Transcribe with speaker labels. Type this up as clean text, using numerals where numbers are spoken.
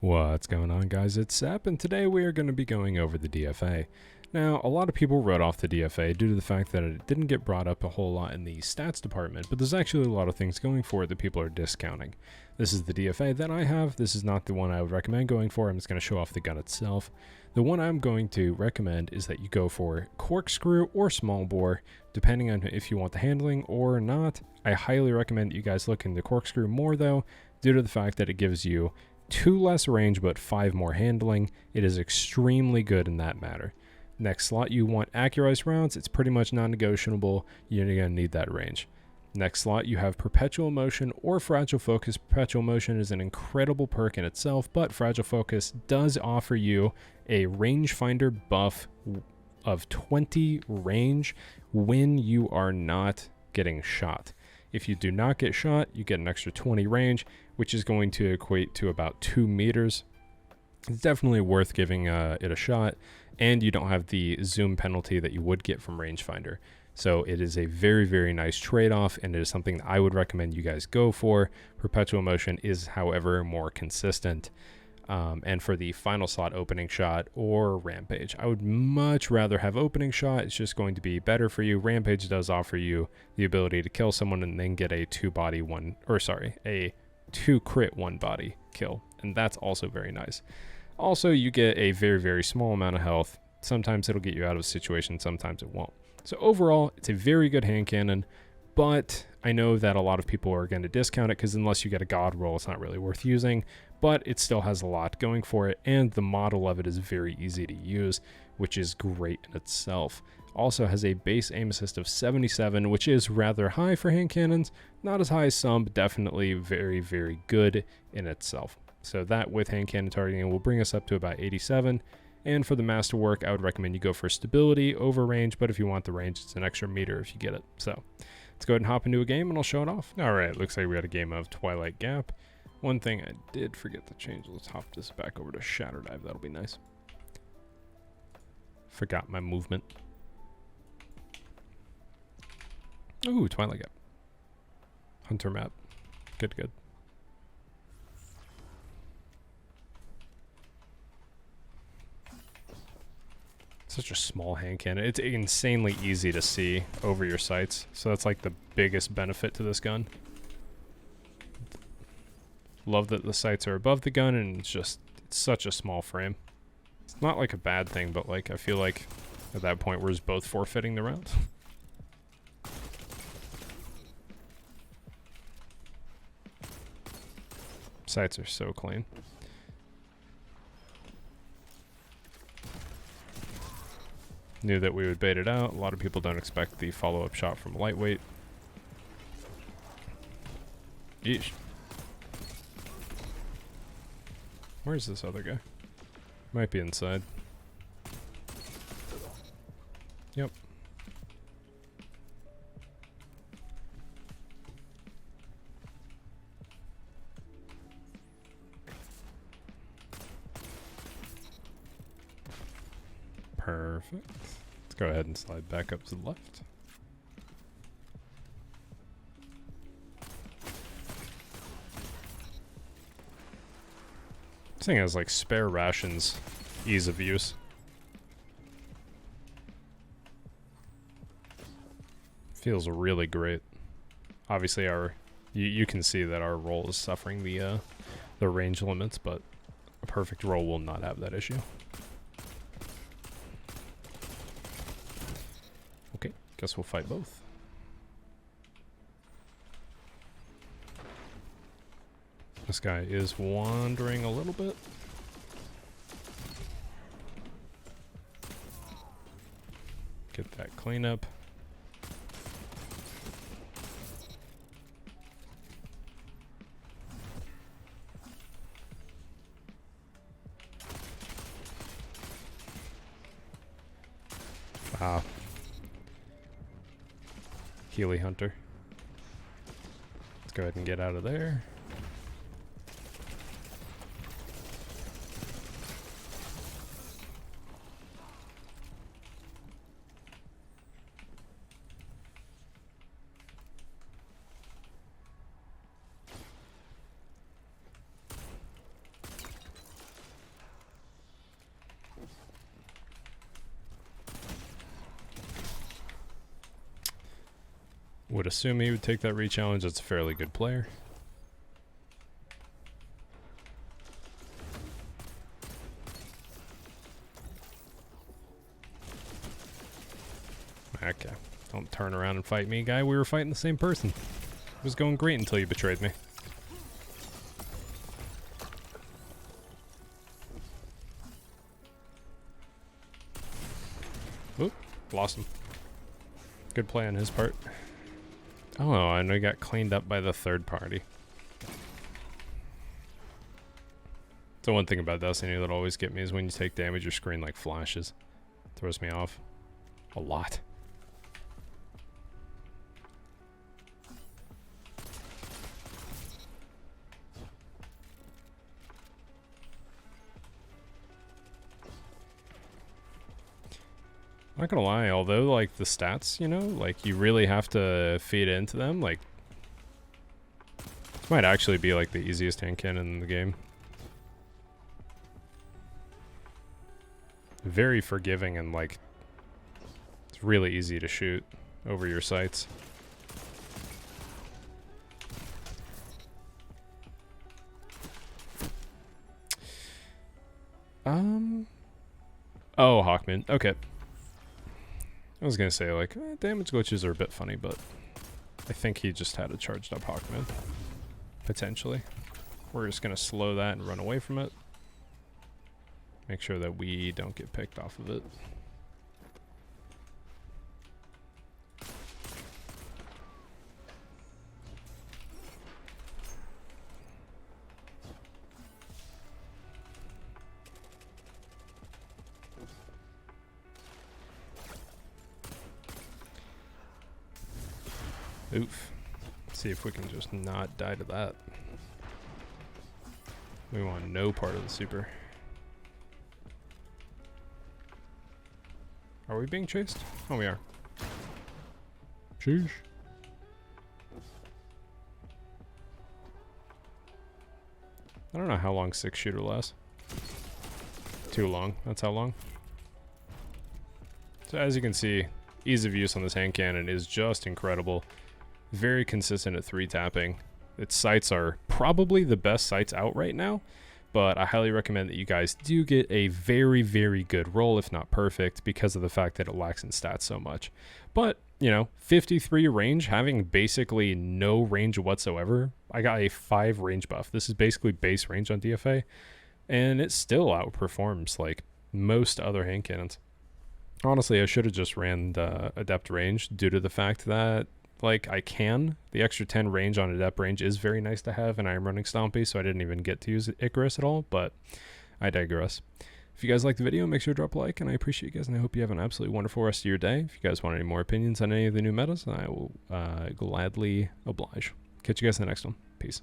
Speaker 1: What's going on, guys? It's Sep, and today we are going to be going over the DFA. Now, a lot of people wrote off the DFA due to the fact that it didn't get brought up a whole lot in the stats department, but there's actually a lot of things going for it that people are discounting. This is the DFA that I have. This is not the one I would recommend going for. I'm just going to show off the gun itself. The one I'm going to recommend is that you go for corkscrew or small bore, depending on if you want the handling or not. I highly recommend that you guys look into corkscrew more, though, due to the fact that it gives you 2 less range but 5 more handling. It is extremely good in that matter. Next slot, you want accurized rounds. It's pretty much non-negotiable. You're going to need that range. Next slot, you have perpetual motion or fragile focus. Perpetual motion is an incredible perk in itself, but fragile focus does offer you a rangefinder buff of 20 range when you are not getting shot. If you do not get shot, you get an extra 20 range, which is going to equate to about 2 meters. It's definitely worth giving it a shot, and you don't have the zoom penalty that you would get from rangefinder. So it is a very, very nice trade-off, and it is something that I would recommend you guys go for. Perpetual motion is, however, more consistent. And for the final slot, opening shot or rampage, I would much rather have opening shot. It's just going to be better for you. Rampage does offer you the ability to kill someone and then get a 2 crit 1 body kill, and that's also very nice. Also, you get a very, very small amount of health. Sometimes it'll get you out of a situation, sometimes it won't. So overall, it's a very good hand cannon, but I know that a lot of people are going to discount it because unless you get a Godroll, it's not really worth using, but it still has a lot going for it, and the model of it is very easy to use, which is great in itself. Also has a base aim assist of 77, which is rather high for hand cannons. Not as high as some, but definitely very, very good in itself. So that with hand cannon targeting will bring us up to about 87. And for the masterwork, I would recommend you go for stability over range, but if you want the range, it's an extra meter if you get it. So let's go ahead and hop into a game and I'll show it off. All right, looks like we had a game of Twilight Gap. One thing I did forget to change. Let's hop this back over to Shatter Dive. That'll be nice. Forgot my movement. Ooh, Twilight Gap. Hunter map. Good, good. Such a small hand cannon. It's insanely easy to see over your sights. So that's like the biggest benefit to this gun. Love that the sights are above the gun, and it's such a small frame. It's not like a bad thing, but like I feel like at that point we're just both forfeiting the round. Sights are so clean. Knew that we would bait it out. A lot of people don't expect the follow-up shot from lightweight. Yeesh. Where's this other guy? Might be inside. Yep. Perfect. Let's go ahead and slide back up to the left. This thing has like spare rations, ease of use. Feels really great. Obviously you can see that our roll is suffering the range limits, but a perfect roll will not have that issue. Okay, guess we'll fight both. This guy is wandering a little bit. Get that cleanup. Ah. Healy Hunter. Let's go ahead and get out of there. Would assume he would take that re-challenge. That's a fairly good player. Okay. Don't turn around and fight me, guy. We were fighting the same person. It was going great until you betrayed me. Oop. Lost him. Good play on his part. Oh, I know he got cleaned up by the third party. The one thing about Destiny that always get me is when you take damage, your screen like flashes. Throws me off. A lot. Not gonna lie, although like the stats, you know, like you really have to feed into them, like this might actually be like the easiest hand cannon in the game. Very forgiving and like it's really easy to shoot over your sights. Oh, Hawkman. Okay. I was gonna say, like, damage glitches are a bit funny, but I think he just had a charged up Hawkman. Potentially. We're just gonna slow that and run away from it. Make sure that we don't get picked off of it. Oof. See if we can just not die to that. We want no part of the super. Are we being chased? Oh, we are. Sheesh. I don't know how long 6-shooter lasts. Too long. That's how long. So as you can see, ease of use on this hand cannon is just incredible. Very consistent at 3 tapping. Its sights are probably the best sights out right now, but I highly recommend that you guys do get a very, very good roll, if not perfect, because of the fact that it lacks in stats so much. But, you know, 53 range, having basically no range whatsoever. I got a 5 range buff. This is basically base range on DFA, and it still outperforms, like, most other hand cannons. Honestly, I should have just ran the adept range due to the fact that, like, I can. The extra 10 range on adept range is very nice to have, and I am running Stompy, so I didn't even get to use Icarus at all, but I digress. If you guys like the video, make sure to drop a like, and I appreciate you guys, and I hope you have an absolutely wonderful rest of your day. If you guys want any more opinions on any of the new metas, I will gladly oblige. Catch you guys in the next one. Peace.